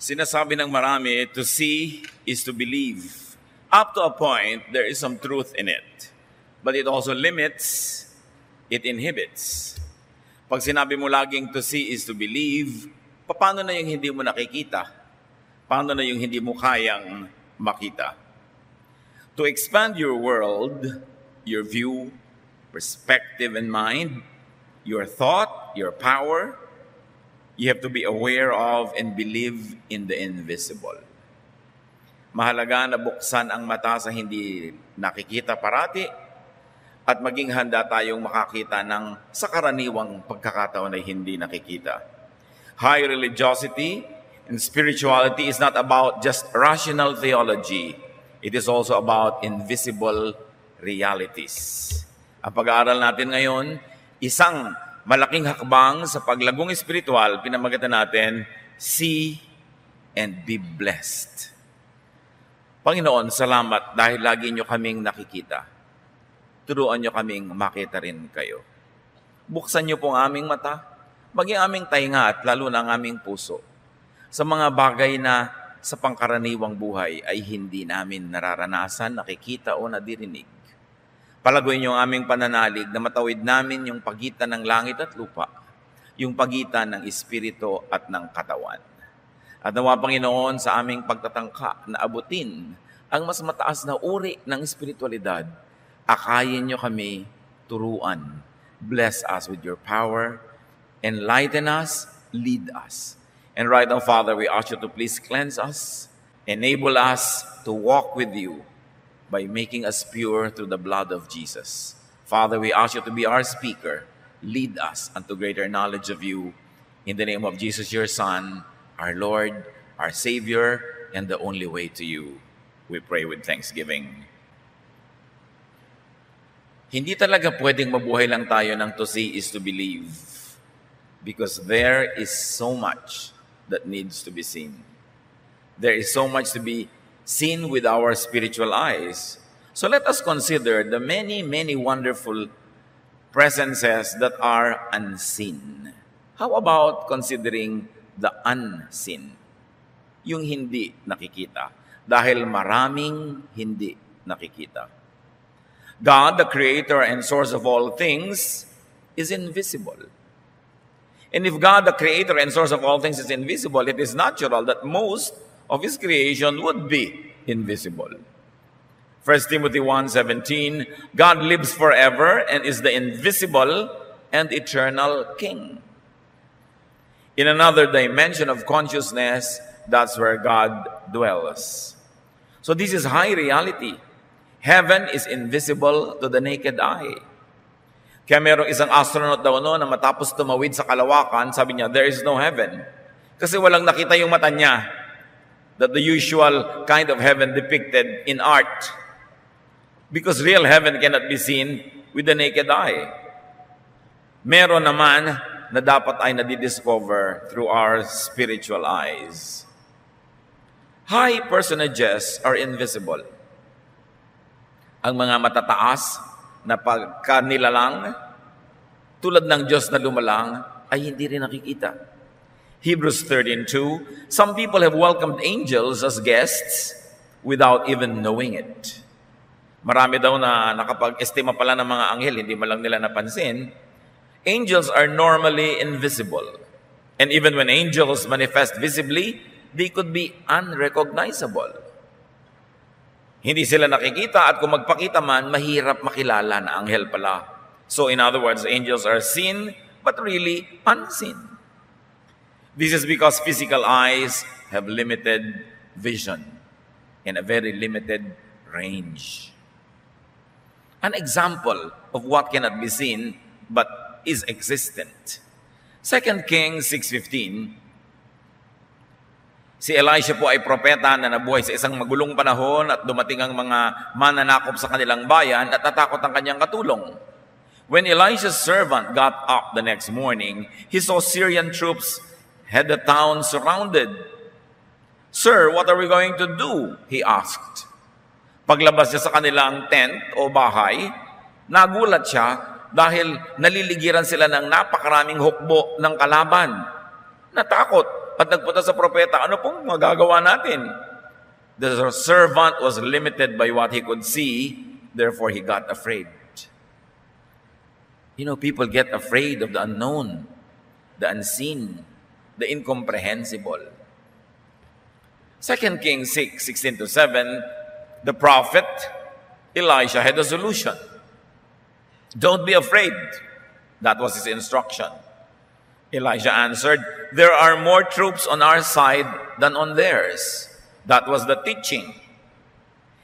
Sinasabi ng marami, to see is to believe. Up to a point, there is some truth in it. But it also limits, it inhibits. Pag sinabi mo laging to see is to believe, paano na yung hindi mo nakikita? Paano na yung hindi mo kayang makita? To expand your world, your view, perspective and mind, your thought, your power, you have to be aware of and believe in the invisible. Mahalaga na buksan ang mata sa hindi nakikita parati at maging handa tayong makakita ng sa karaniwang pagkakataon ay hindi nakikita. High religiosity and spirituality is not about just rational theology. It is also about invisible realities. Ang pag-aaral natin ngayon, isang malaking hakbang sa paglagong espiritual, pinamagatan natin, see and be blessed. Panginoon, salamat dahil lagi nyo kaming nakikita. Turuan nyo kaming makita rin kayo. Buksan nyo po ang aming mata, maging aming tainga at lalo na ang aming puso sa mga bagay na sa pangkaraniwang buhay ay hindi namin nararanasan, nakikita o nadirinig. Palaguin niyo ang aming pananalig na matawid namin yung pagitan ng langit at lupa, yung pagitan ng espiritu at ng katawan. At nawa, Panginoon, sa aming pagtatangka na abutin ang mas mataas na uri ng espiritualidad, akayin niyo kami turuan. Bless us with your power, enlighten us, lead us. And right now, Father, we ask you to please cleanse us, enable us to walk with you, by making us pure through the blood of Jesus. Father, we ask you to be our speaker. Lead us unto greater knowledge of you. In the name of Jesus, your Son, our Lord, our Savior, and the only way to you. We pray with thanksgiving. Hindi talaga pwedeng mabuhay lang tayo ng to see is to believe. Because there is so much that needs to be seen. There is so much to be seen with our spiritual eyes. So let us consider the many, many wonderful presences that are unseen. How about considering the unseen? Yung hindi nakikita. Dahil maraming hindi nakikita. God, the creator and source of all things, is invisible. And if God, the creator and source of all things, is invisible, it is natural that most of His creation would be invisible. 1 Timothy 1:17, God lives forever and is the invisible and eternal King. In another dimension of consciousness, that's where God dwells. So this is high reality. Heaven is invisible to the naked eye. Kaya merong isang astronaut daw na matapos tumawid sa kalawakan, sabi niya, there is no heaven. Kasi walang nakita yung mata niya. That the usual kind of heaven depicted in art. Because real heaven cannot be seen with the naked eye. Meron naman na dapat ay nadidiscover through our spiritual eyes. High personages are invisible. Ang mga matataas na pagkanilalang, tulad ng Diyos na lumalang, ay hindi rin nakikita. Hebrews 13:2, some people have welcomed angels as guests without even knowing it. Marami daw na nakapag-estima pala ng mga anghel, hindi man lang nila napansin. Angels are normally invisible. And even when angels manifest visibly, they could be unrecognizable. Hindi sila nakikita at kung magpakita man, mahirap makilala na anghel pala. So in other words, angels are seen but really unseen. This is because physical eyes have limited vision and a very limited range. An example of what cannot be seen but is existent. 2 Kings 6:15, si Elisha po ay propeta na nabuhay sa isang magulong panahon at dumating ang mga mananakop sa kanilang bayan at natakot ang kanyang katulong. When Elisha's servant got up the next morning, he saw Syrian troops had the town surrounded. Sir, what are we going to do? He asked. Paglabas niya sa kanilang tent o bahay, nagulat siya dahil naliligiran sila ng napakaraming hukbo ng kalaban. Natakot at nagpunta sa propeta, ano pong magagawa natin? The servant was limited by what he could see, therefore he got afraid. You know, people get afraid of the unknown, the unseen, the incomprehensible. 2 Kings 6:16-7, the prophet Elisha had a solution. Don't be afraid. That was his instruction. Elijah answered, there are more troops on our side than on theirs. That was the teaching.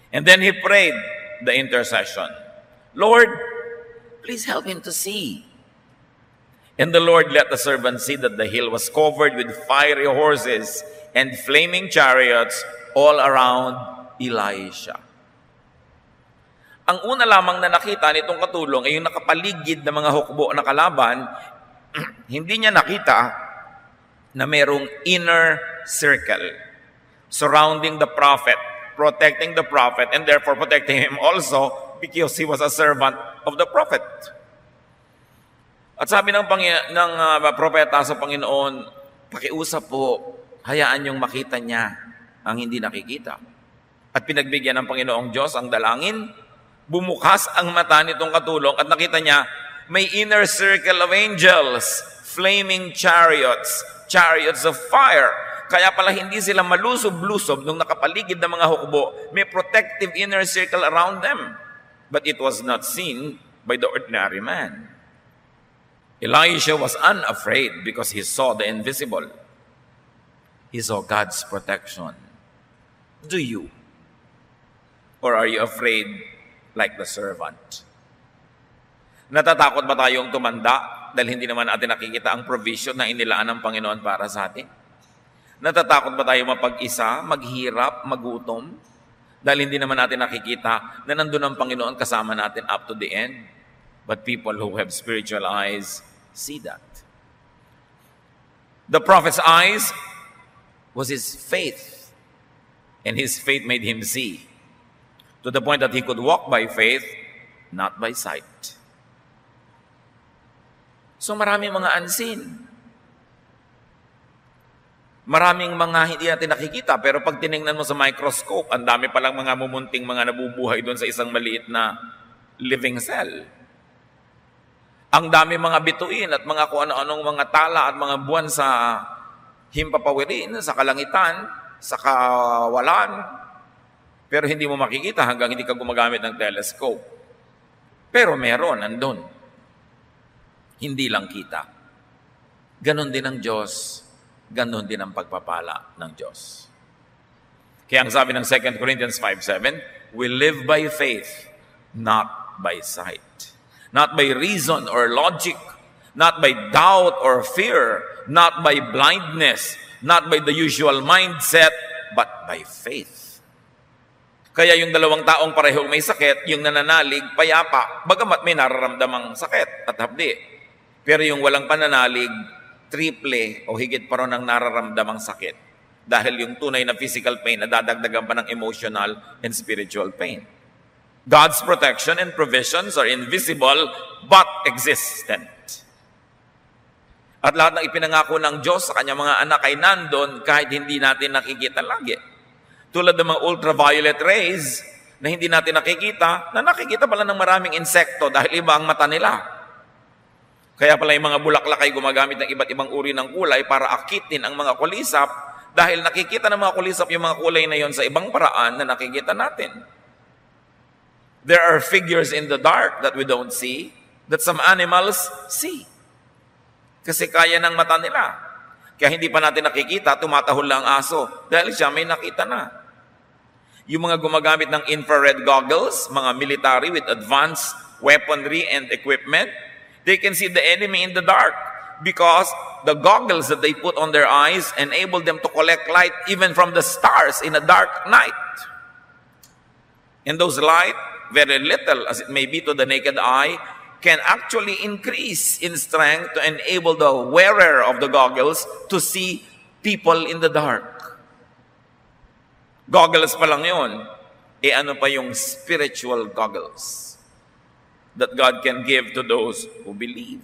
And then he prayed the intercession. Lord, please help him to see. And the Lord let the servant see that the hill was covered with fiery horses and flaming chariots all around Elisha. Ang una lamang na nakita nitong katulong ay yung nakapaligid na mga hukbo na kalaban. Hindi niya nakita na merong inner circle surrounding the prophet, protecting the prophet, and therefore protecting him also because he was a servant of the prophet. At sabi ng propeta sa Panginoon, pakiusap po, hayaan niyong makita niya ang hindi nakikita. At pinagbigyan ng Panginoong Diyos ang dalangin, bumukas ang mata nitong katulong at nakita niya, may inner circle of angels, flaming chariots, chariots of fire. Kaya pala hindi sila malusob-lusob nung nakapaligid ng mga hukbo, may protective inner circle around them. But it was not seen by the ordinary man. Elisha was unafraid because he saw the invisible. He saw God's protection. Do you? Or are you afraid like the servant? Natatakot ba tayong tumanda dahil hindi naman natin nakikita ang provision na inilaan ng Panginoon para sa atin? Natatakot ba tayo mapag-isa, maghirap, magutom dahil hindi naman natin nakikita na nandun ang Panginoon kasama natin up to the end? But people who have spiritual eyes see that. The prophet's eyes was his faith, and his faith made him see, to the point that he could walk by faith, not by sight. So maraming mga unseen. Maraming mga hindi natin nakikita, pero pag tiningnan mo sa microscope, ang dami palang mga mumunting mga nabubuhay doon sa isang maliit na living cell. Ang dami mga bituin at mga kung ano-anong mga tala at mga buwan sa himpapawirin, sa kalangitan, sa kawalan, pero hindi mo makikita hanggang hindi ka gumagamit ng telescope. Pero meron, nandun. Hindi lang kita. Ganon din ang Diyos. Ganon din ang pagpapala ng Diyos. Kaya ang sabi ng 2 Corinthians 5:7, we live by faith, not by sight. Not by reason or logic, not by doubt or fear, not by blindness, not by the usual mindset, but by faith. Kaya yung dalawang taong parehong may sakit, yung nananalig, payapa, bagamat may nararamdamang sakit at hapdi. Pero yung walang pananalig, triple o higit pa ron ang nararamdamang sakit. Dahil yung tunay na physical pain, nadadagdagan pa ng emotional and spiritual pain. God's protection and provisions are invisible but existent. At lahat ng ipinangako ng Diyos sa kanyang mga anak ay nandun kahit hindi natin nakikita lagi. Tulad ng mga ultraviolet rays na hindi natin nakikita, na nakikita pala ng maraming insekto dahil iba ang mata nila. Kaya pala yung mga bulaklak ay gumagamit ng iba't ibang uri ng kulay para akitin ang mga kulisap dahil nakikita ng mga kulisap yung mga kulay na yon sa ibang paraan na nakikita natin. There are figures in the dark that we don't see, that some animals see. Kasi kaya ng mata nila. Kaya hindi pa natin nakikita, tumatahol lang ang aso. Dahil siya may nakita na. Yung mga gumagamit ng infrared goggles, mga military with advanced weaponry and equipment, they can see the enemy in the dark because the goggles that they put on their eyes enable them to collect light even from the stars in a dark night. And those light, very little as it may be to the naked eye, can actually increase in strength to enable the wearer of the goggles to see people in the dark. Goggles pa lang yun. Ano pa yung spiritual goggles that God can give to those who believe.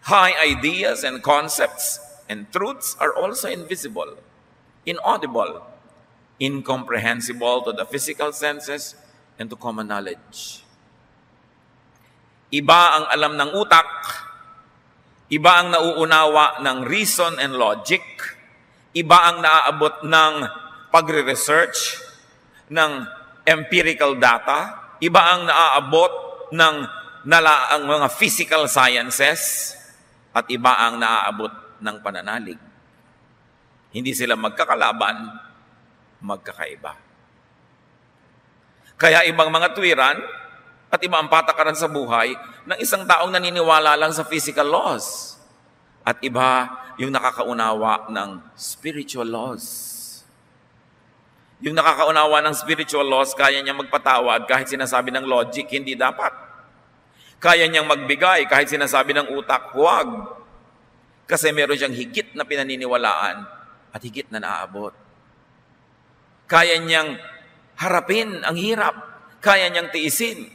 High ideas and concepts and truths are also invisible, inaudible, incomprehensible to the physical senses and to common knowledge. Iba ang alam ng utak, iba ang nauunawa ng reason and logic, iba ang naaabot ng pagre-research, ng empirical data, iba ang naaabot ng ang mga physical sciences, at iba ang naaabot ng pananalig. Hindi sila magkakalaban, magkakaiba. Kaya ibang mga tuwiran at iba ang patakaran sa buhay ng isang taong naniniwala lang sa physical laws. At iba yung nakakaunawa ng spiritual laws. Yung nakakaunawa ng spiritual laws, kaya niyang magpatawad kahit sinasabi ng logic, hindi dapat. Kaya niyang magbigay kahit sinasabi ng utak, huwag. Kasi meron siyang higit na pinaniniwalaan at higit na naaabot. Kaya niyang harapin ang hirap. Kaya niyang tiisin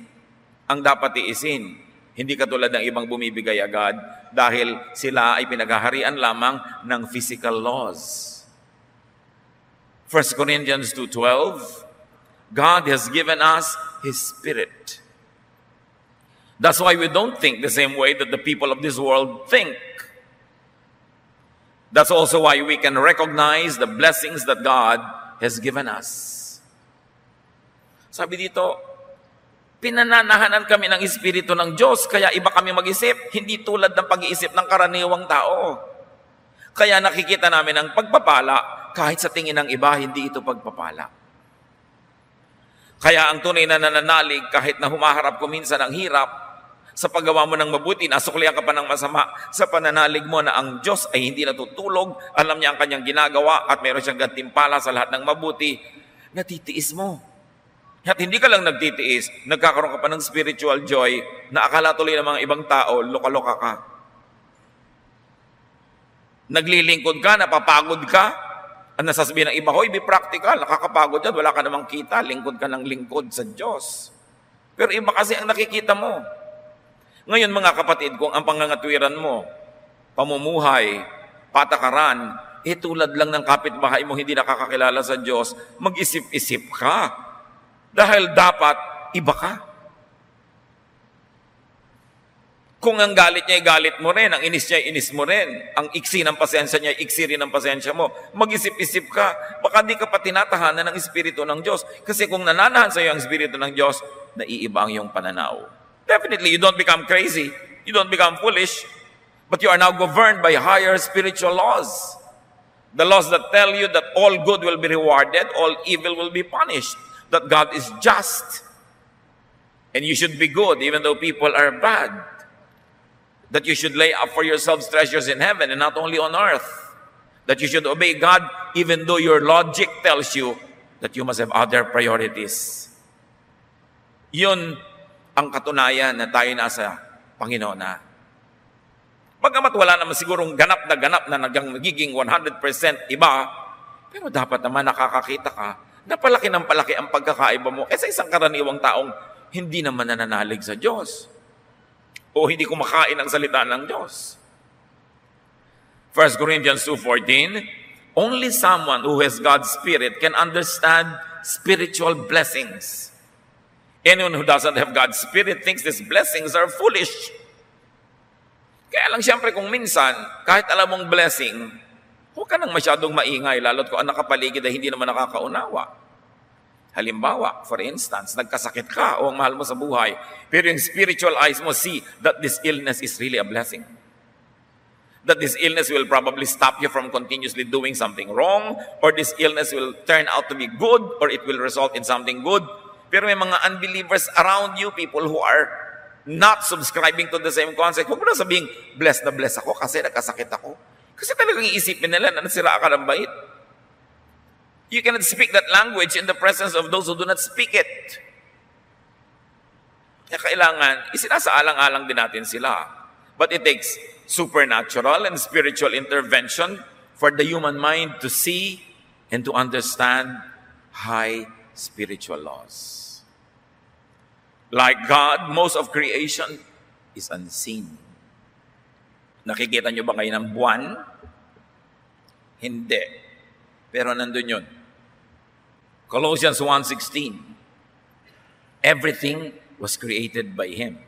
ang dapat tiisin. Hindi katulad ng ibang bumibigay agad dahil sila ay pinaghaharian lamang ng physical laws. 1 Corinthians 2:12, God has given us His Spirit. That's why we don't think the same way that the people of this world think. That's also why we can recognize the blessings that God has given us. Sabi dito, pinananahanan kami ng Espiritu ng Diyos, kaya iba kami mag-isip, hindi tulad ng pag-iisip ng karaniwang tao. Kaya nakikita namin ang pagpapala, kahit sa tingin ng iba, hindi ito pagpapala. Kaya ang tunay na nananalig, kahit na humaharap ko minsan ng hirap, sa paggawa mo ng mabuti, nasuklihan ka pa ng masama, sa pananalig mo na ang Diyos ay hindi natutulog, alam niya ang kanyang ginagawa, at meron siyang gantimpala sa lahat ng mabuti, natitiis mo. At hindi ka lang nagtitiis, nagkakaroon ka pa ng spiritual joy na akala tuloy ng mga ibang tao, loka-loka ka. Naglilingkod ka, napapagod ka, at nasasabihin ng iba, hoy, be practical, nakakapagod yan, wala ka namang kita, lingkod ka ng lingkod sa Diyos. Pero iba kasi ang nakikita mo. Ngayon mga kapatid, kung ang pangangatwiran mo, pamumuhay, patakaran, tulad lang ng kapitbahay mo hindi nakakakilala sa Diyos, mag-isip-isip ka. Dahil dapat iba ka. Kung ang galit niya ay galit mo rin, ang inis niya ay inis mo rin, ang iksi ng pasensya niya ay iksi rin ng pasensya mo, mag-isip-isip ka. Baka di ka pa tinatahanan ng Espiritu ng Diyos. Kasi kung nananahan sa iyo ang Espiritu ng Diyos, naiiba ang iyong pananaw. Definitely, you don't become crazy. You don't become foolish. But you are now governed by higher spiritual laws. The laws that tell you that all good will be rewarded, all evil will be punished. That God is just. And you should be good even though people are bad. That you should lay up for yourselves treasures in heaven and not only on earth. That you should obey God even though your logic tells you that you must have other priorities. Yun ang katunayan na tayo nasa Panginoon na. Bagamat wala naman sigurong ganap na nagiging 100% iba, pero dapat naman nakakakita ka na palaki ng palaki ang pagkakaiba mo sa isang karaniwang taong hindi naman nananalig sa Diyos o hindi kumakain ang salita ng Diyos. 1 Corinthians 2:14, only someone who has God's Spirit can understand spiritual blessings. Anyone who doesn't have God's Spirit thinks these blessings are foolish. Kaya lang siyempre kung minsan, kahit alam mong blessing, huwag ka nang masyadong maingay, lalo't kung ang nakapaligid ay hindi naman nakakaunawa. Halimbawa, for instance, nagkasakit ka o ang mahal mo sa buhay, pero yung spiritual eyes mo see that this illness is really a blessing. That this illness will probably stop you from continuously doing something wrong, or this illness will turn out to be good, or it will result in something good. Pero may mga unbelievers around you, people who are not subscribing to the same concept. Huwag mo na sabihin, blessed na blessed ako kasi nagkasakit ako. Kasi talagang iisipin nila na nasira ka ng bait. You cannot speak that language in the presence of those who do not speak it. Kaya kailangan, isinasaalang-alang din natin sila. But it takes supernatural and spiritual intervention for the human mind to see and to understand high spiritual laws. Like God, most of creation is unseen. Nakikita nyo ba kayo ng buwan? Hindi. Pero nandun yun. Colossians 1:16. Everything was created by Him.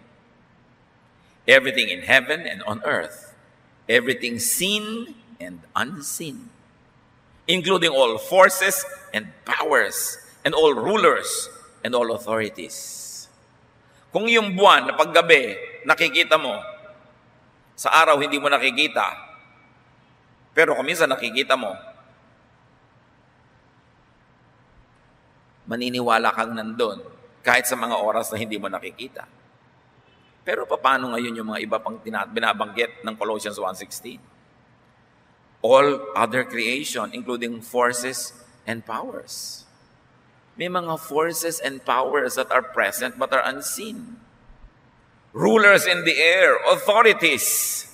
Everything in heaven and on earth. Everything seen and unseen. Including all forces and powers and all rulers and all authorities. Kung yung buwan na paggabi, nakikita mo, sa araw hindi mo nakikita, pero kung minsan nakikita mo, maniniwala kang nandun kahit sa mga oras na hindi mo nakikita. Pero paano ngayon yung mga iba pang binabanggit ng Colossians 1:16? All other creation, including forces and powers. May mga forces and powers that are present but are unseen. Rulers in the air, authorities,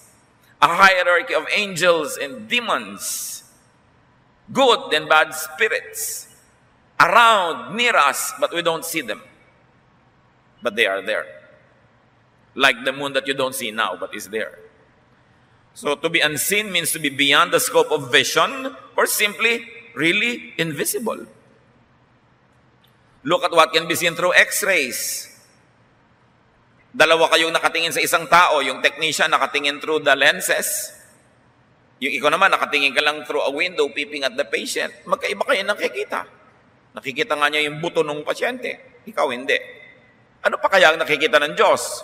a hierarchy of angels and demons, good and bad spirits, around, near us, but we don't see them. But they are there. Like the moon that you don't see now, but is there. So to be unseen means to be beyond the scope of vision or simply really invisible. Look at what can be seen through x-rays. Dalawa kayong nakatingin sa isang tao, yung technician nakatingin through the lenses, yung ikaw naman nakatingin ka lang through a window peeping at the patient, magkaiba kayo nakikita. Nakikita nga niya yung buto ng pasyente, ikaw hindi. Ano pa kaya ang nakikita ng Diyos?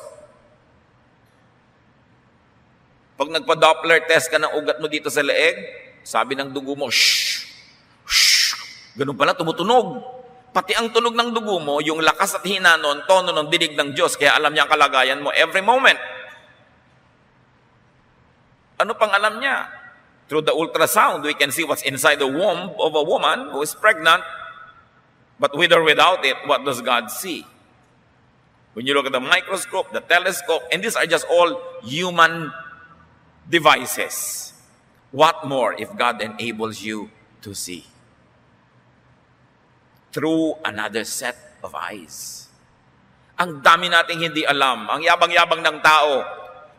Pag nagpa-Doppler test ka ng ugat mo dito sa leeg, sabi ng dugo mo, shh, shh, ganun pala, tumutunog. Pati ang tunog ng dugo mo, yung lakas at hina nun, tono ng dinig ng Diyos, kaya alam niya ang kalagayan mo every moment. Ano pang alam niya? Through the ultrasound, we can see what's inside the womb of a woman who is pregnant, but with or without it, what does God see? When you look at the microscope, the telescope, and these are just all human devices. What more if God enables you to see? Through another set of eyes. Ang dami nating hindi alam. Ang yabang-yabang ng tao.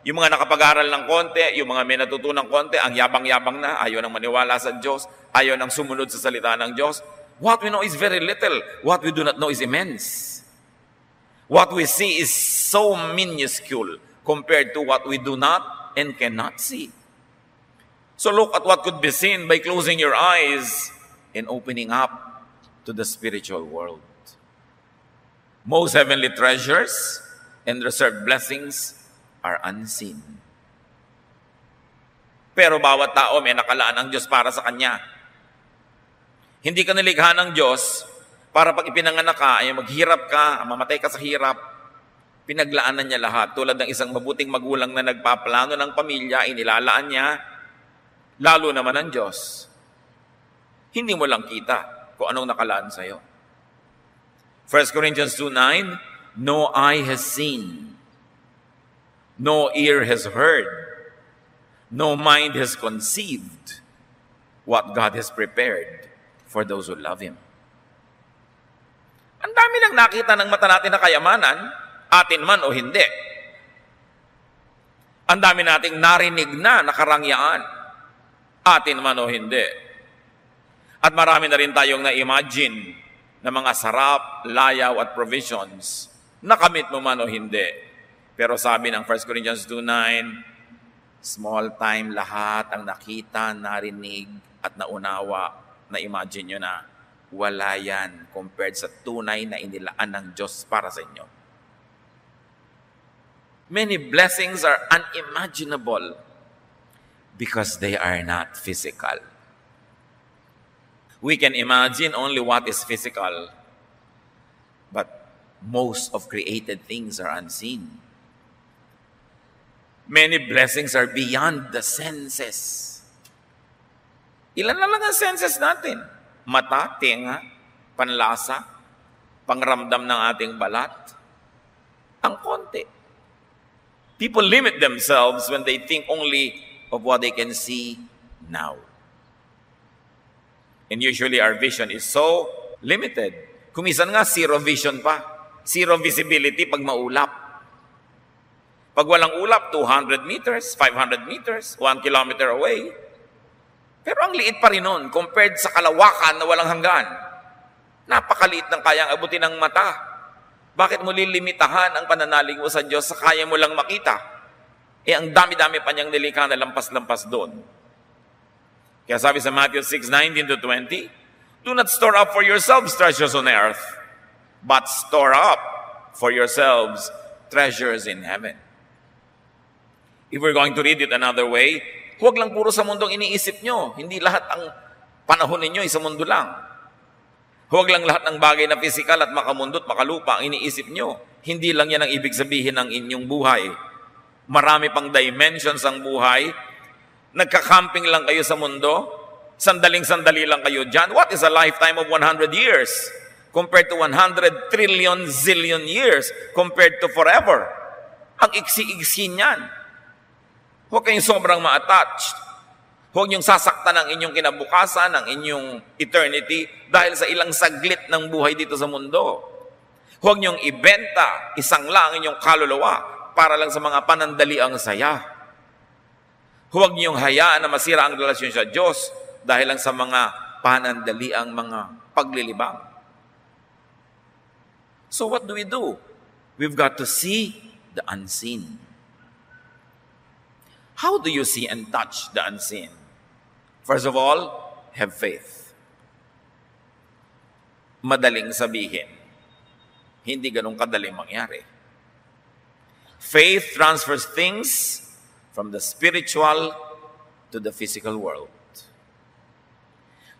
Yung mga nakapag-aral ng konti, yung mga may natutunang konti, ang yabang-yabang na, ayaw nang maniwala sa Diyos, ayaw nang sumunod sa salita ng Diyos. What we know is very little. What we do not know is immense. What we see is so minuscule compared to what we do not and cannot see. So look at what could be seen by closing your eyes and opening up to the spiritual world. Most heavenly treasures and reserved blessings are unseen. Pero bawat tao may nakalaan ng Diyos para sa kanya. Hindi ka nilikha ng Diyos para pag ipinanganak ka, ay maghirap ka, mamatay ka sa hirap. Pinaglaanan niya lahat. Tulad ng isang mabuting magulang na nagpaplano ng pamilya, inilalaan niya, lalo naman ng Diyos. Hindi mo lang kita kung anong nakalaan sa'yo. 1 Corinthians 2:9, no eye has seen, no ear has heard, no mind has conceived what God has prepared for those who love Him. Ang dami lang nakita ng mata natin na kayamanan, atin man o hindi. Ang dami nating narinig na nakarangyaan, atin man o hindi. At marami na rin tayong na-imagine na mga sarap, layaw at provisions. Nakamit mo man o hindi. Pero sabi ng 1 Corinthians 2:9, small time lahat ang nakita, narinig at naunawa. Na-imagine nyo na wala yan compared sa tunay na inilaan ng Diyos para sa inyo. Many blessings are unimaginable because they are not physical. We can imagine only what is physical, but most of created things are unseen. Many blessings are beyond the senses. Ilan na lang ang senses natin? Mata, tenga, panlasa, pangramdam ng ating balat. Ang konti. People limit themselves when they think only of what they can see now. And usually our vision is so limited. Kumisan nga, zero vision pa. Zero visibility pag maulap. Pag walang ulap, 200 meters, 500 meters, 1 kilometer away. Pero ang liit pa rin nun compared sa kalawakan na walang hanggan. Napakaliit ng kayang abutin ng mata. Bakit mo lilimitahan ang pananalig mo sa Diyos sa kaya mo lang makita? Ang dami-dami pa niyang nilikha na lampas-lampas doon. Kaya sabi sa Matthew 6:19-20, do not store up for yourselves treasures on earth, but store up for yourselves treasures in heaven. If we're going to read it another way, huwag lang puro sa mundong iniisip nyo. Hindi lahat ang panahon ninyo ay sa mundo lang. Huwag lang lahat ng bagay na physical at makamundo at makalupa ang iniisip nyo. Hindi lang yan ang ibig sabihin ng inyong buhay. Marami pang dimensions ang buhay. Nagka-camping lang kayo sa mundo. Sandaling-sandali lang kayo dyan. What is a lifetime of 100 years? Compared to 100 trillion zillion years. Compared to forever. Ang iksi-iksi niyan. Huwag kayong sobrang ma-attached. Huwag niyong sasaktan ang inyong kinabukasan, ang inyong eternity, dahil sa ilang saglit ng buhay dito sa mundo. Huwag niyong ibenta, isang lang inyong kaluluwa, para lang sa mga panandaliang saya. Huwag niyong hayaan na masira ang relasyon sa Diyos, dahil lang sa mga panandaliang mga paglilibang. So what do? We've got to see the unseen. How do you see and touch the unseen? First of all, have faith. Madaling sabihin. Hindi ganun kadaling mangyari. Faith transfers things from the spiritual to the physical world.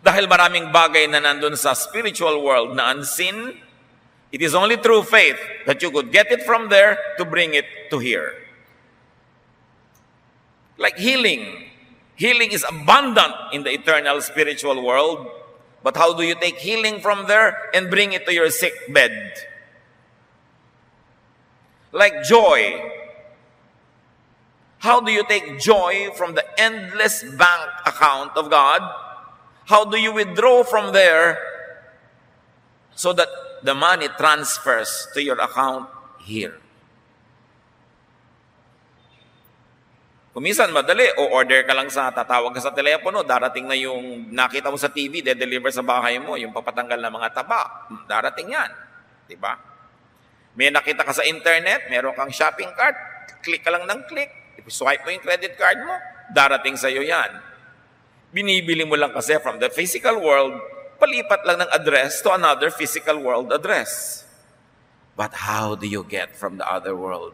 Dahil maraming bagay na nandun sa spiritual world na unseen, it is only through faith that you could get it from there to bring it to here. Like healing. Healing is abundant in the eternal spiritual world. But how do you take healing from there and bring it to your sick bed? Like joy. How do you take joy from the endless bank account of God? How do you withdraw from there so that the money transfers to your account here? Kuminsan madali, o order ka lang tatawag ka sa telepono, darating na yung nakita mo sa TV, de-deliver sa bahay mo, yung papatanggal ng mga taba, darating yan. Diba? May nakita ka sa internet, meron kang shopping cart, click ka lang ng click, swipe mo yung credit card mo, darating sa'yo yan. Binibili mo lang kasi from the physical world, palipat lang ng address to another physical world address. But how do you get from the other world?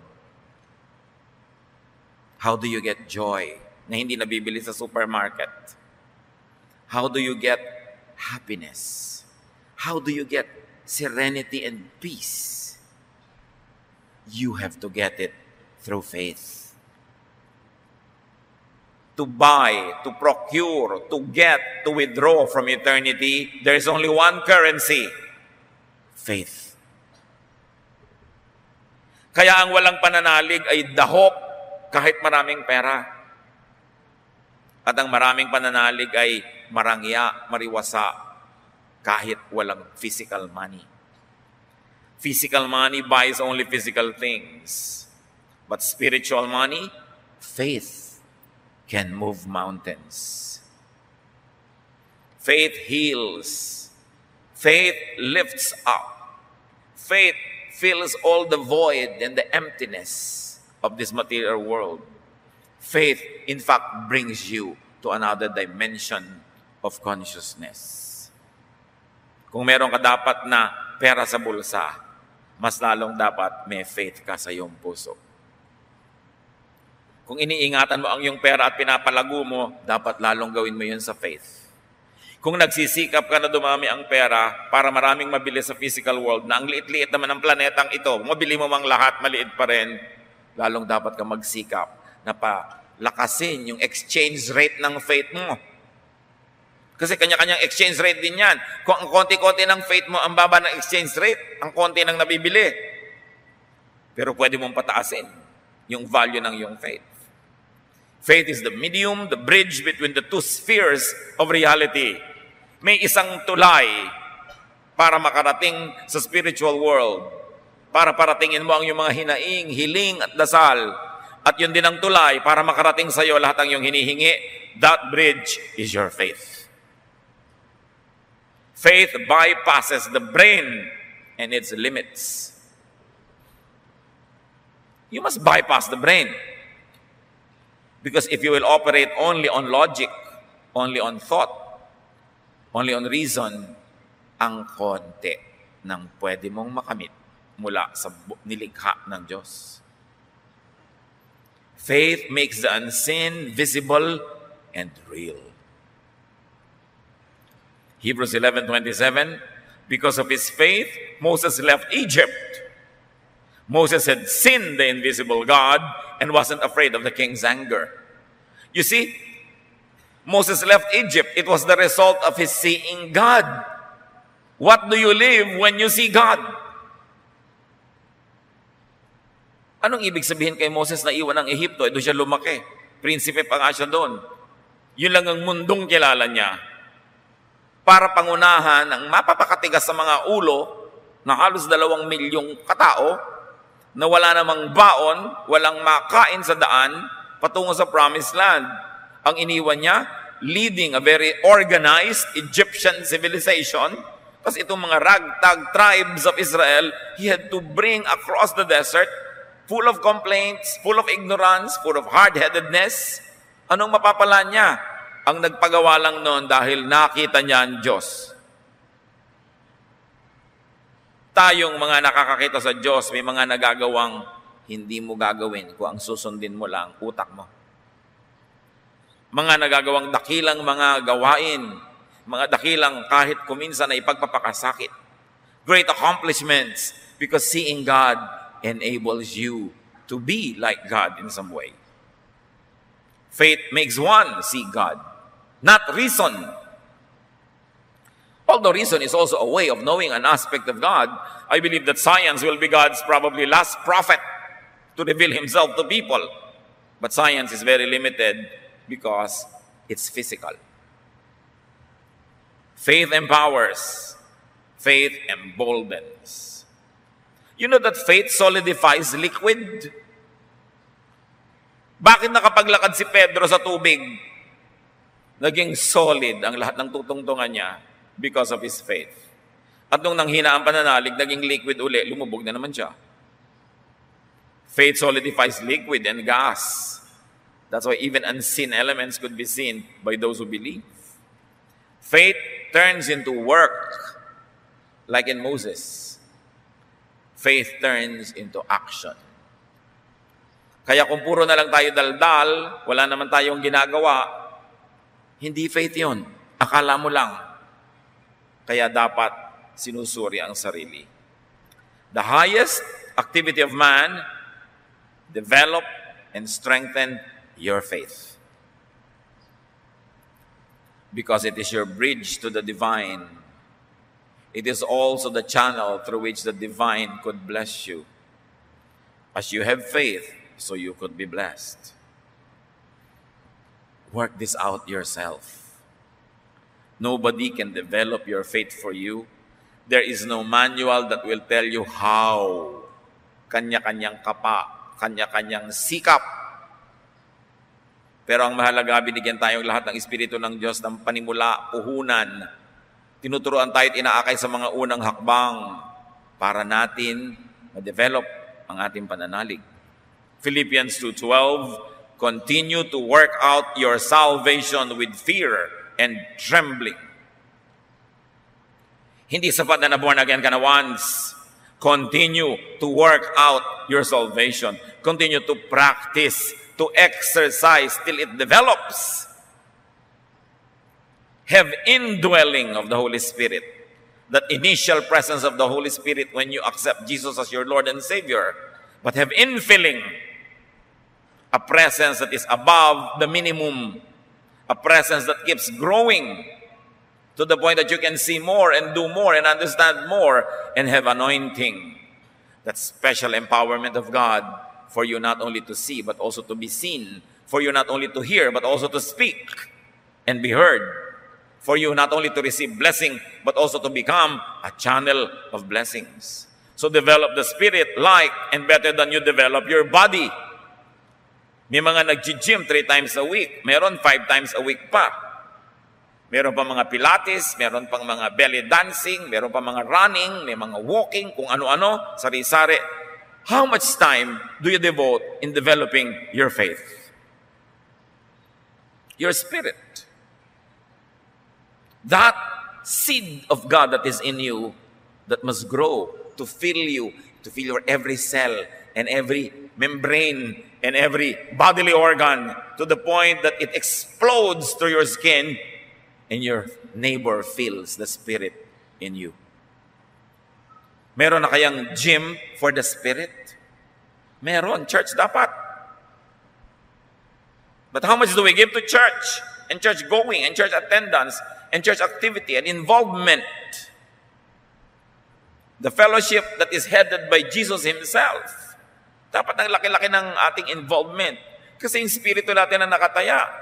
How do you get joy na hindi nabibili sa supermarket? How do you get happiness? How do you get serenity and peace? You have to get it through faith. To buy, to procure, to get, to withdraw from eternity, there is only one currency: faith. Kaya ang walang pananalig ay dahop kahit maraming pera. At ang maraming pananalig ay marangya, mariwasa, kahit walang physical money. Physical money buys only physical things. But spiritual money, faith, can move mountains. Faith heals. Faith lifts up. Faith fills all the void and the emptiness of this material world. Faith, in fact, brings you to another dimension of consciousness. Kung meron ka dapat na pera sa bulsa, mas lalong dapat may faith ka sa iyong puso. Kung iniingatan mo ang iyong pera at pinapalago mo, dapat lalong gawin mo yun sa faith. Kung nagsisikap ka na dumami ang pera para maraming mabili sa physical world, na ang liit-liit naman ng planetang ito, mabili mo mang lahat, maliit pa rin, lalong dapat ka magsikap na palakasin yung exchange rate ng faith mo. Kasi kanya-kanyang exchange rate din yan. Kung ang konti-konti ng faith mo, ang baba ng exchange rate, ang konti ng nabibili. Pero pwede mong pataasin yung value ng iyong faith. Faith is the medium, the bridge between the two spheres of reality. May isang tulay para makarating sa spiritual world. Para paratingin mo ang iyong mga hinaing, hiling at dasal. at yun din ang tulay para makarating sa iyo lahat ng iyong hinihingi. That bridge is your faith. Faith bypasses the brain and its limits. You must bypass the brain. Because if you will operate only on logic, only on thought, only on reason, ang konti ng pwede mong makamit mula sa nilikha ng Diyos. Faith makes the unseen visible and real. Hebrews 11:27, because of his faith, Moses left Egypt. Moses had seen the invisible God and wasn't afraid of the king's anger. You see, Moses left Egypt. It was the result of his seeing God. What do you live when you see God? Anong ibig sabihin kay Moses na iwan ng Ehipto? Doon siya lumaki. Prinsipe pa nga siya doon. Yun lang ang mundong kilala niya. Para pangunahan ang mapapakatigas sa mga ulo na halos 2 milyong katao, na wala namang baon, walang makain sa daan, patungo sa promised land. Ang iniwan niya, leading a very organized Egyptian civilization. Tapos itong mga ragtag tribes of Israel, he had to bring across the desert, full of complaints, full of ignorance, full of hard-headedness. Anong mapapala niya? Ang nagpagawa lang noon dahil nakita niya ang Diyos. Tayong mga nakakakita sa Diyos, may mga nagagawang hindi mo gagawin kung ang susundin mo lang utak mo. Mga nagagawang dakilang mga gawain, mga dakilang kahit kuminsan na ipagpapakasakit. Great accomplishments because seeing God enables you to be like God in some way. Faith makes one see God, not reason. Although reason is also a way of knowing an aspect of God, I believe that science will be God's probably last prophet to reveal himself to people. But science is very limited because it's physical. Faith empowers. Faith emboldens. You know that faith solidifies liquid? Bakit nakapaglakad si Pedro sa tubig? Naging solid ang lahat ng tutungtungan niya. Because of his faith. At nung nanghina ang pananalig, naging liquid uli, lumubog na naman siya. Faith solidifies liquid and gas. That's why even unseen elements could be seen by those who believe. Faith turns into work, like in Moses. Faith turns into action. Kaya kung puro na lang tayo daldal, wala naman tayong ginagawa, hindi faith yun. Akala mo lang. Kaya dapat sinusuri ang sarili. The highest activity of man, develop and strengthen your faith. Because it is your bridge to the divine. It is also the channel through which the divine could bless you. As you have faith, so you could be blessed. Work this out yourself. Nobody can develop your faith for you. There is no manual that will tell you how. Kanya-kanyang kapa, kanya-kanyang sikap. Pero ang mahalaga, binigyan tayong lahat ng Espiritu ng Diyos ng panimula, puhunan. Tinuturuan tayo at inaakay sa mga unang hakbang para natin ma-develop ang ating pananalig. Philippians 2:12, continue to work out your salvation with fear and trembling. Hindi sapat na born again ka na once. Continue to work out your salvation. Continue to practice, to exercise till it develops. Have indwelling of the Holy Spirit. That initial presence of the Holy Spirit when you accept Jesus as your Lord and Savior. But have infilling. A presence that is above the minimum. A presence that keeps growing to the point that you can see more and do more and understand more and have anointing. That special empowerment of God for you not only to see but also to be seen. For you not only to hear but also to speak and be heard. For you not only to receive blessing but also to become a channel of blessings. So develop the Spirit like and better than you develop your body. May mga nag-gym 3 times a week. Meron 5 times a week pa. Meron pa mga pilates, meron pang mga belly dancing, meron pa mga running, may mga walking, kung ano-ano, sari-sari. How much time do you devote in developing your faith? Your spirit. That seed of God that is in you that must grow to fill you, to fill your every cell and every membrane and every bodily organ to the point that it explodes through your skin and your neighbor feels the Spirit in you. Meron na kayang gym for the Spirit? Meron. Church dapat. But how much do we give to church? And church going, and church attendance, and church activity, and involvement? The fellowship that is headed by Jesus Himself. Dapat ang laki-laki ng ating involvement. Kasi yung spirito natin na nakataya.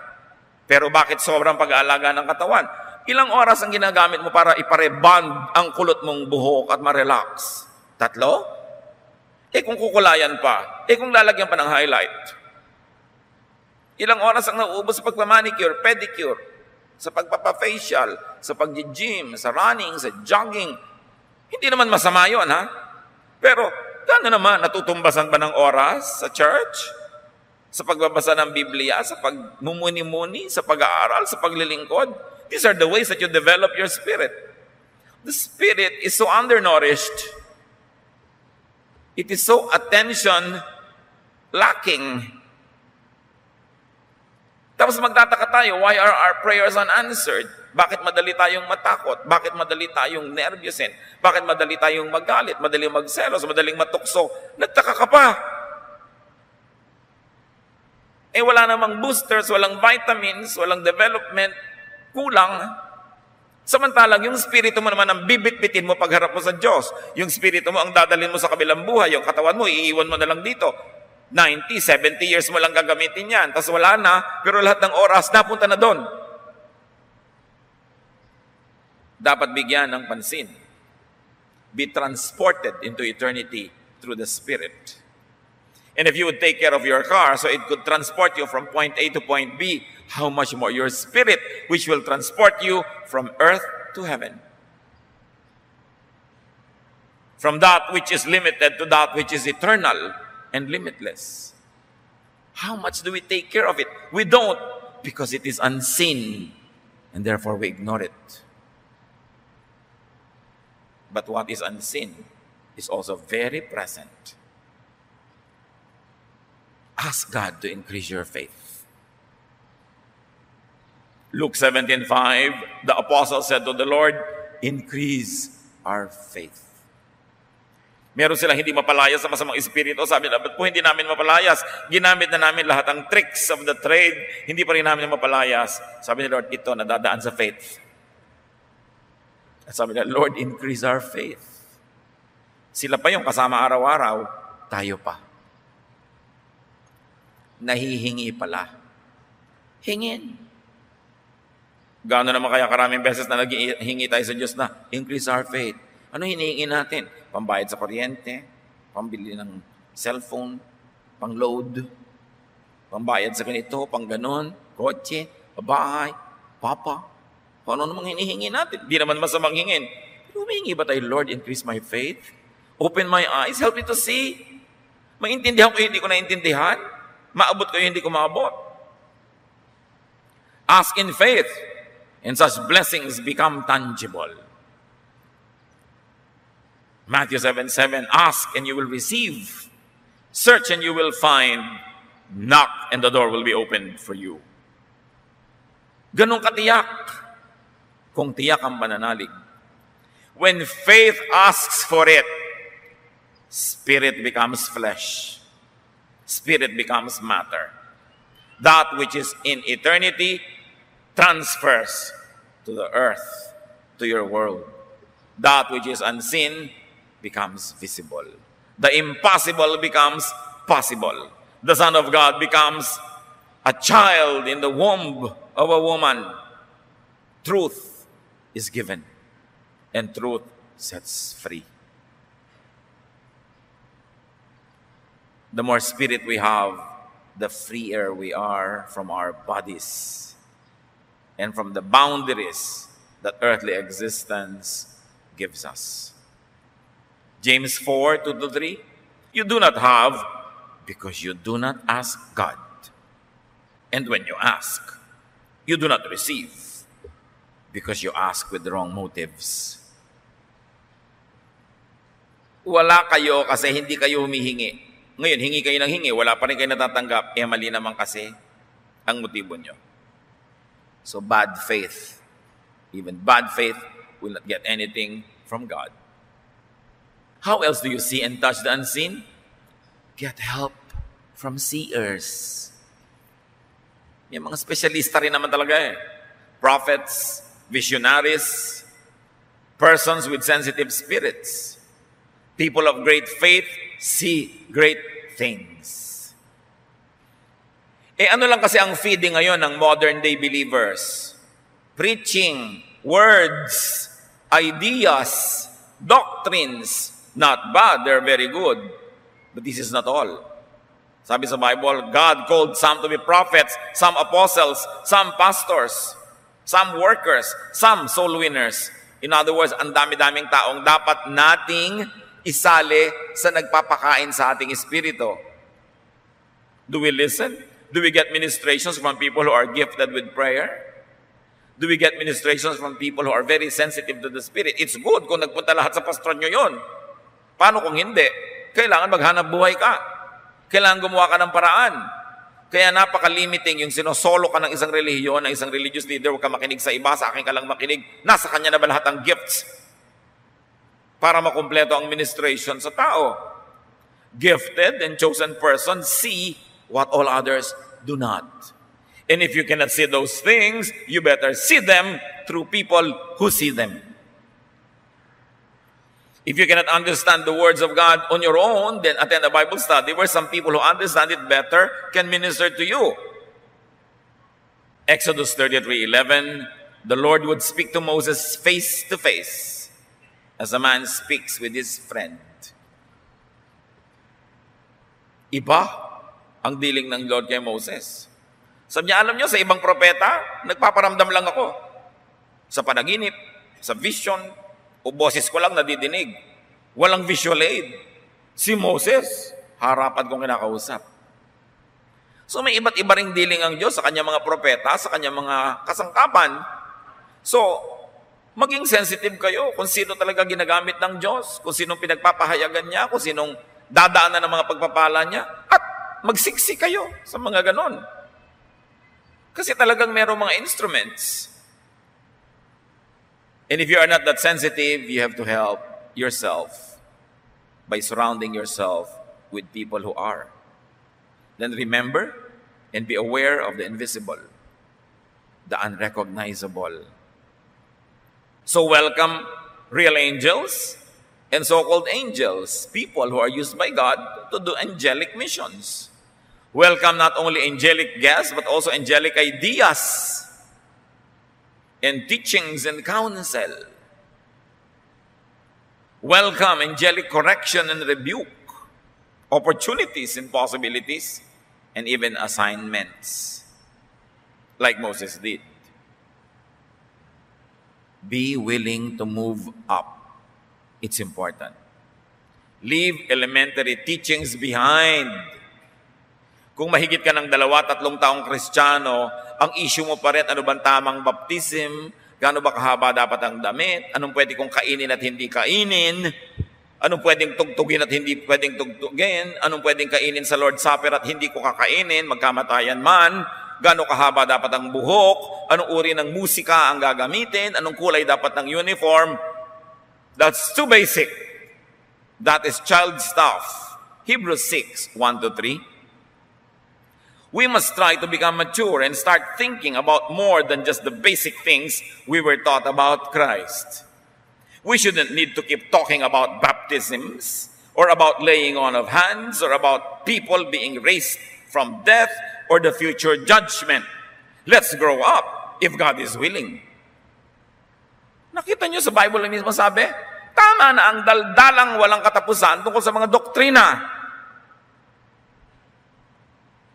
Pero bakit sobrang pag-aalaga ng katawan? Ilang oras ang ginagamit mo para ipareband ang kulot mong buhok at ma-relax? 3? Kung kukulayan pa. Kung lalagyan pa ng highlight. Ilang oras ang nauubos sa pagpamanicure, pedicure, sa pagpapafacial, sa pag-gym, sa running, sa jogging. Hindi naman masama yun, ha? Pero, gaano naman, natutumbasan ba ng oras sa church? Sa pagbabasa ng Biblia, sa pagmumuni-muni, sa pag-aaral, sa paglilingkod? These are the ways that you develop your spirit. The spirit is so undernourished. It is so attention lacking. Tapos magtataka tayo, why are our prayers unanswered? Bakit madali tayong matakot? Bakit madali tayong nervyusin? Bakit madali tayong magalit? Madaling magselos? Madaling matukso? Nagtaka ka pa. Wala namang boosters, walang vitamins, walang development, kulang. Samantalang yung spirito mo naman ang bibit-bitin mo pagharap mo sa Diyos. Yung spirito mo ang dadalhin mo sa kabilang buhay. Yung katawan mo, iiwan mo na lang dito. 90, 70 years mo lang gagamitin yan. Tapos wala na, pero lahat ng oras napunta na doon. Dapat bigyan ng pansin. Be transported into eternity through the Spirit. And if you would take care of your car so it could transport you from point A to point B, how much more your spirit, which will transport you from earth to heaven. From that which is limited to that which is eternal and limitless. How much do we take care of it? We don't, because it is unseen, and therefore we ignore it. But what is unseen is also very present. Ask God to increase your faith. Luke 17:5, the apostle said to the Lord, increase our faith. Meron silang hindi mapalayas sa masamang espiritu. Sabi nila, ba't po hindi namin mapalayas? Ginamit na namin lahat ang tricks of the trade. Hindi pa rin namin mapalayas. Sabi ni Lord, ito nadadaan sa faith. At sabi nila, Lord, increase our faith. Sila pa yung kasama araw-araw, tayo pa. Nahihingi pala. Hingin. Gaano naman kaya karaming beses na naghihingi tayo sa Diyos na increase our faith. Ano hinihingi natin? Pambayad sa kuryente, pambili ng cellphone, pang-load, pambayad sa ganito, pang ganon, kotse, babae, papa. Ano namang hinihingi natin? Di naman masamang hingin. Pero humihingi ba tayo, Lord, increase my faith? Open my eyes, help me to see. Maintindihan ko hindi ko naintindihan. Maabot ko hindi ko maabot. Ask in faith, and such blessings become tangible. Matthew 7:7, ask and you will receive. Search and you will find. Knock and the door will be opened for you. Ganun katiyak. Kung tiyak ang pananalig. When faith asks for it, spirit becomes flesh. Spirit becomes matter. That which is in eternity transfers to the earth, to your world. That which is unseen becomes visible. The impossible becomes possible. The Son of God becomes a child in the womb of a woman. Truth is given, and truth sets free. The more spirit we have, the freer we are from our bodies and from the boundaries that earthly existence gives us. James 4, 2-3, you do not have because you do not ask God. And when you ask, you do not receive because you ask with the wrong motives. Wala kayo kasi hindi kayo humihingi. Ngayon, hingi kayo ng hingi, wala pa rin kayo natatanggap, mali naman kasi ang motibo nyo. So bad faith, even bad faith will not get anything from God. How else do you see and touch the unseen? Get help from seers. May mga specialista rin naman talaga eh. Prophets, visionaries, persons with sensitive spirits. People of great faith see great things. Ano lang kasi ang feeding ngayon ng modern day believers? Preaching, words, ideas, doctrines. Not bad, they're very good. But this is not all. Sabi sa Bible, God called some to be prophets, some apostles, some pastors, some workers, some soul winners. In other words, ang dami-daming taong dapat nating isali sa nagpapakain sa ating espiritu. Do we listen? Do we get ministrations from people who are gifted with prayer? Do we get ministrations from people who are very sensitive to the Spirit? It's good kung nagpunta lahat sa pastor nyo yun. Paano kung hindi? Kailangan maghanap buhay ka. Kailangan gumawa ka ng paraan. Kaya napaka-limiting yung sinosolo ka ng isang relihiyon, ng isang religious leader, huwag ka makinig sa iba, sa akin ka lang makinig. Nasa kanya na ba lahat ang gifts para makumpleto ang ministration sa tao? Gifted and chosen persons see what all others do not. And if you cannot see those things, you better see them through people who see them. If you cannot understand the words of God on your own, then attend a Bible study where some people who understand it better can minister to you. Exodus 33:11, the Lord would speak to Moses face to face as a man speaks with his friend. Iba ang dealing ng Lord kay Moses. Sabi niya, alam niyo, sa ibang propeta, nagpaparamdam lang ako. Sa panaginip, sa vision, o boses ko lang nadidinig. Walang visual aid. Si Moses, harapan kong kinakausap. So may iba't iba ring dealing ang Diyos sa kanyang mga propeta, sa kanyang mga kasangkapan. So, maging sensitive kayo kung sino talaga ginagamit ng Diyos, kung sinong pinagpapahayagan niya, kung sinong dadaanan ng mga pagpapala niya, at magsiksi kayo sa mga ganon. Kasi talagang merong mga instruments. And if you are not that sensitive, you have to help yourself by surrounding yourself with people who are. Then remember and be aware of the invisible, the unrecognizable. So welcome real angels and so-called angels, people who are used by God to do angelic missions. Welcome not only angelic guests, but also angelic ideas and teachings and counsel. Welcome angelic correction and rebuke, opportunities and possibilities, and even assignments, like Moses did. Be willing to move up. It's important. Leave elementary teachings behind. Kung mahigit ka ng 2-3 taong Kristiyano, ang issue mo pa rin, ano bang tamang baptism, gaano ba kahaba dapat ang damit, anong pwede kong kainin at hindi kainin, anong pwedeng tugtugin at hindi pwedeng tugtugin, anong pwedeng kainin sa Lord's Supper at hindi ko kakainin, magkamatayan man, gaano kahaba dapat ang buhok, anong uri ng musika ang gagamitin, anong kulay dapat ng uniform. That's too basic. That is child stuff. Hebrews 6, 1-3. We must try to become mature and start thinking about more than just the basic things we were taught about Christ. We shouldn't need to keep talking about baptisms or about laying on of hands or about people being raised from death or the future judgment. Let's grow up if God is willing. Nakita niyo sa Bible mismo sabi, tama na ang daldalang walang katapusan tungkol sa mga doktrina.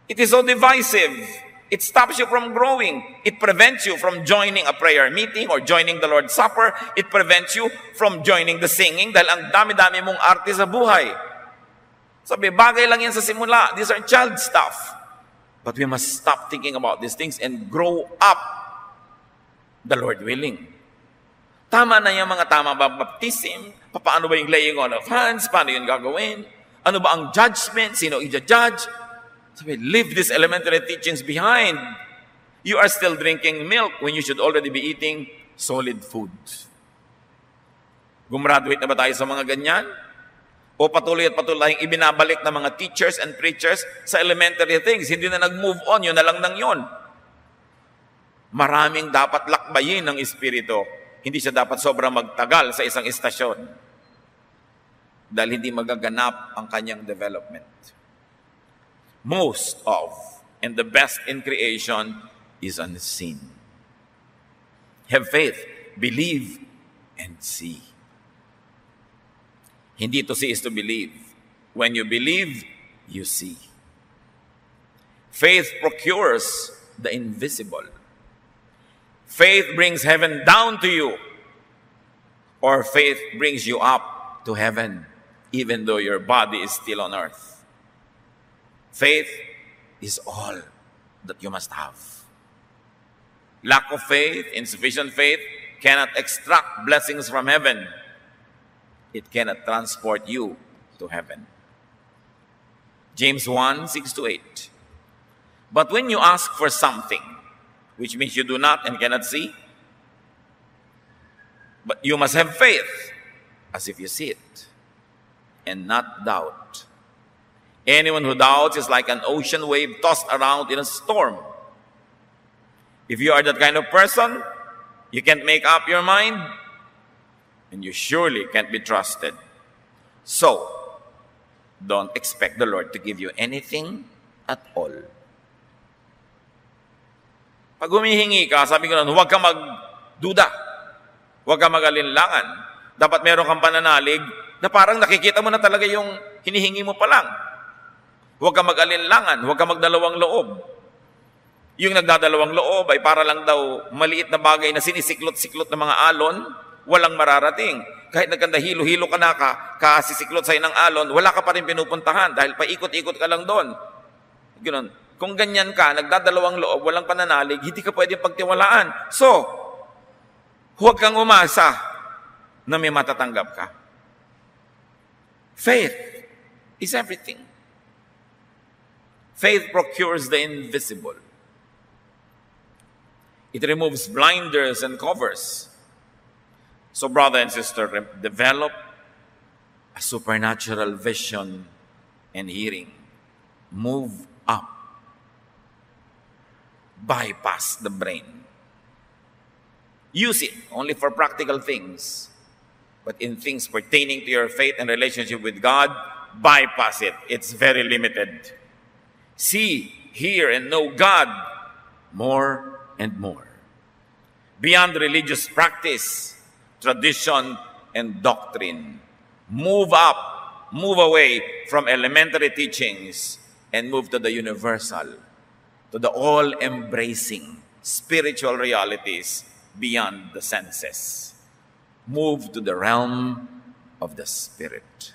It is so divisive. It stops you from growing. It prevents you from joining a prayer meeting or joining the Lord's Supper. It prevents you from joining the singing dahil ang dami-dami mong arte sa buhay. Sabi, bagay lang yan sa simula. These are child stuff. But we must stop thinking about these things and grow up, the Lord willing. Tama na yung mga tama ba baptism? Paano ba yung laying on of hands? Paano yun gagawin? Ano ba ang judgment? Sino i-judge? Sabi, leave these elementary teachings behind. You are still drinking milk when you should already be eating solid food. Gumraduate na ba tayo sa mga ganyan? O patuloy at patuloy tayong ibinabalik ng mga teachers and preachers sa elementary things? Hindi na nag-move on, yun na lang nang yun. Maraming dapat lakbayin ng Espiritu. Hindi siya dapat sobrang magtagal sa isang istasyon. Dahil hindi magaganap ang kanyang development. Most of and the best in creation is unseen. Have faith, believe, and see. Hindi to see is to believe. When you believe, you see. Faith procures the invisible. Faith brings heaven down to you. Or faith brings you up to heaven, even though your body is still on earth. Faith is all that you must have. Lack of faith, insufficient faith, cannot extract blessings from heaven. It cannot transport you to heaven. James 1, 6-8. But when you ask for something, which means you do not and cannot see, but you must have faith, as if you see it, and not doubt. Anyone who doubts is like an ocean wave tossed around in a storm. If you are that kind of person, you can't make up your mind, and you surely can't be trusted. So, don't expect the Lord to give you anything at all. Pag humihingi ka, sabi ko nun, huwag ka magduda. Huwag ka mag-alinlangan. Dapat meron kang pananalig na parang nakikita mo na talaga yung hinihingi mo pa lang. Huwag ka mag-alinlangan. Huwag ka magdalawang loob. Yung nagdadalawang loob ay para lang daw maliit na bagay na sinisiklot-siklot ng mga alon, walang mararating. Kahit nagkandahilo-hilo ka na kasisiklot sa'yo ng alon, wala ka pa rin pinupuntahan dahil paikot-ikot ka lang doon. Ganun. Kung ganyan ka, nagdadalawang loob, walang pananalig, hindi ka pwede pagtiwalaan. So, huwag kang umasa na may matatanggap ka. Faith is everything. Faith procures the invisible. It removes blinders and covers. So, brother and sister, develop a supernatural vision and hearing. Move up. Bypass the brain. Use it only for practical things. But in things pertaining to your faith and relationship with God, bypass it. It's very limited. See, hear, and know God more and more. Beyond religious practice, tradition, and doctrine. Move up, move away from elementary teachings, and move to the universal, to the all-embracing spiritual realities beyond the senses. Move to the realm of the Spirit.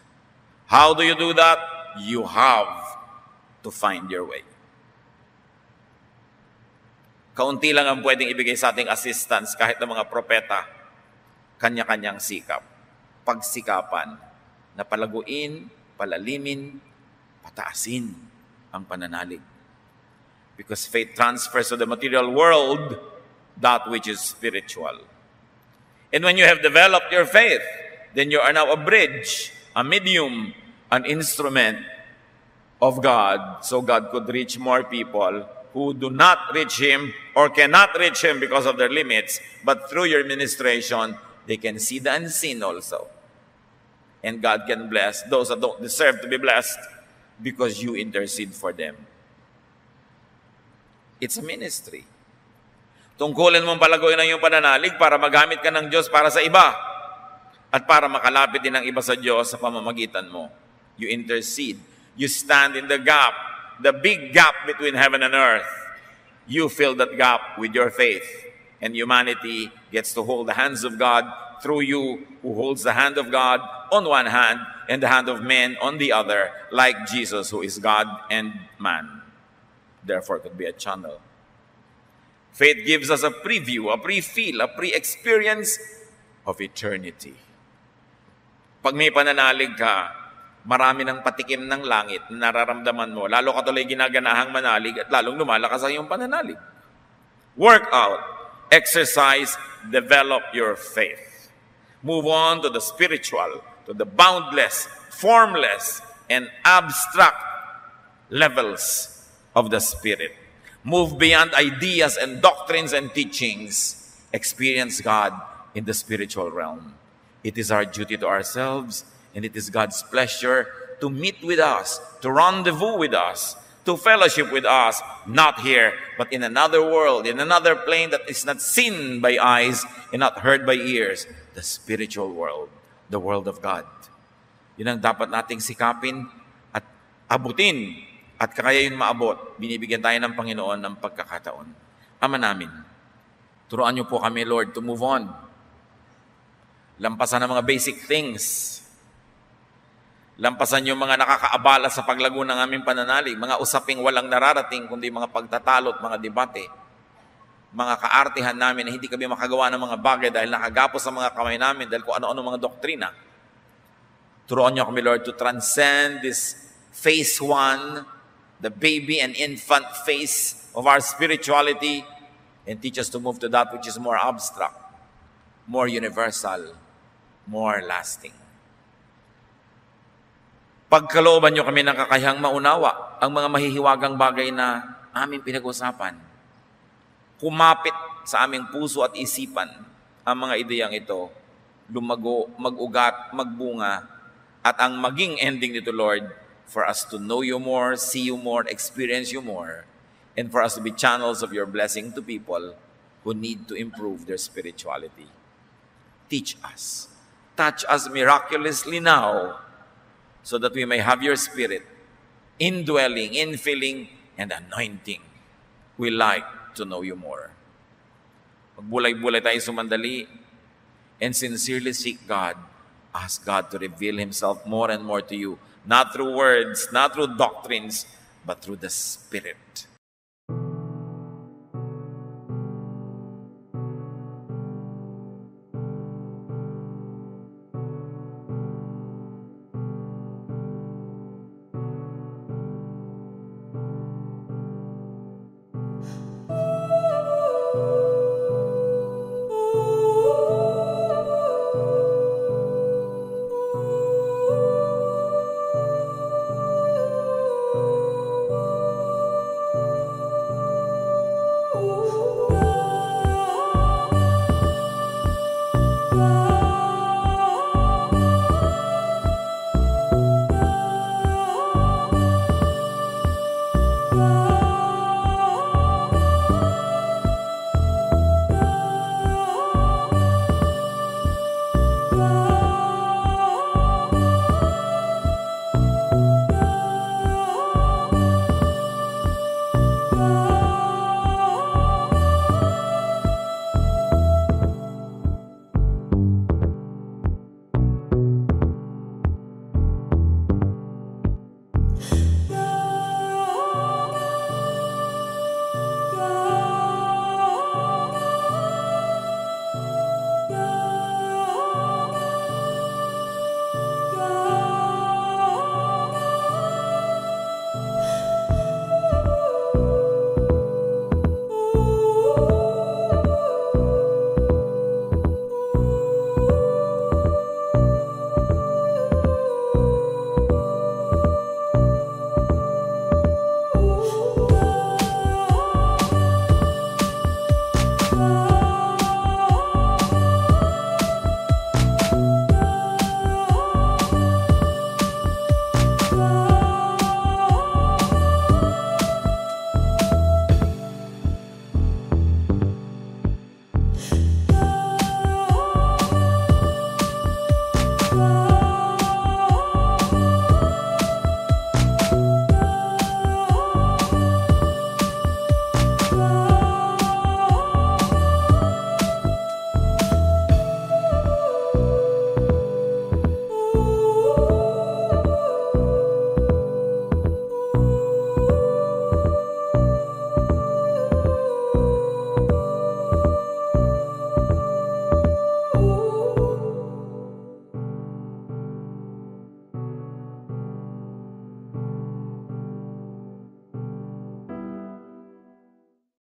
How do you do that? You have to find your way. Kaunti lang ang pwedeng ibigay sa ating assistance kahit ng mga propeta, kanya-kanyang sikap. Pagsikapan na palaguin, palalimin, pataasin ang pananalig. Because faith transfers to the material world that which is spiritual. And when you have developed your faith, then you are now a bridge, a medium, an instrument of God, so God could reach more people who do not reach Him or cannot reach Him because of their limits, but through your ministration, they can see the unseen also. And God can bless those that don't deserve to be blessed because you intercede for them. It's a ministry. Tungkulin mong palaguin ang iyong pananalig para magamit ka ng Diyos para sa iba at para makalapit din ang iba sa Diyos sa pamamagitan mo. You intercede. You stand in the gap the big gap between heaven and earth. You fill that gap with your faith. And humanity gets to hold the hands of God through you, who holds the hand of God on one hand and the hand of man on the other, like Jesus, who is God and man. Therefore, it could be a channel. Faith gives us a preview, a pre-feel, a pre-experience of eternity. Pag may pananalig ka, marami ng patikim ng langit na nararamdaman mo. Lalo ka tuloy ginaganahang manalig at lalong lumalakas ang iyong pananalig. Work out, exercise, develop your faith. Move on to the spiritual, to the boundless, formless, and abstract levels of the Spirit. Move beyond ideas and doctrines and teachings. Experience God in the spiritual realm. It is our duty to ourselves, and it is God's pleasure to meet with us, to rendezvous with us, to fellowship with us, not here, but in another world, in another plane that is not seen by eyes and not heard by ears, the spiritual world, the world of God. Yun ang dapat nating sikapin at abutin. At kaya yun maabot, binibigyan tayo ng Panginoon ng pagkakataon. Ama namin, turuan niyo po kami, Lord, to move on. Lampasan ang mga basic things. Lampasan yung mga nakakaabala sa paglago ng aming pananalig, mga usaping walang nararating, kundi mga pagtatalo at mga debate. Mga kaartihan namin na hindi kami makagawa ng mga bagay dahil nakagapos sa mga kamay namin dahil kung ano-ano mga doktrina. Turuan niyo kami, Lord, to transcend this phase 1, the baby and infant phase of our spirituality, and teach us to move to that which is more abstract, more universal, more lasting. Pagkalooban niyo kami ng kakayahang maunawa ang mga mahihiwagang bagay na aming pinag-usapan. Kumapit sa aming puso at isipan ang mga ideyang ito, lumago, mag-ugat, magbunga, at ang maging ending nito, Lord, for us to know you more, see you more, experience you more, and for us to be channels of your blessing to people who need to improve their spirituality. Teach us. Touch us miraculously now, so that we may have your Spirit indwelling, infilling, and anointing. We like to know you more. Magbulay-bulay tayo sumandali and sincerely seek God. Ask God to reveal Himself more and more to you, not through words, not through doctrines, but through the Spirit.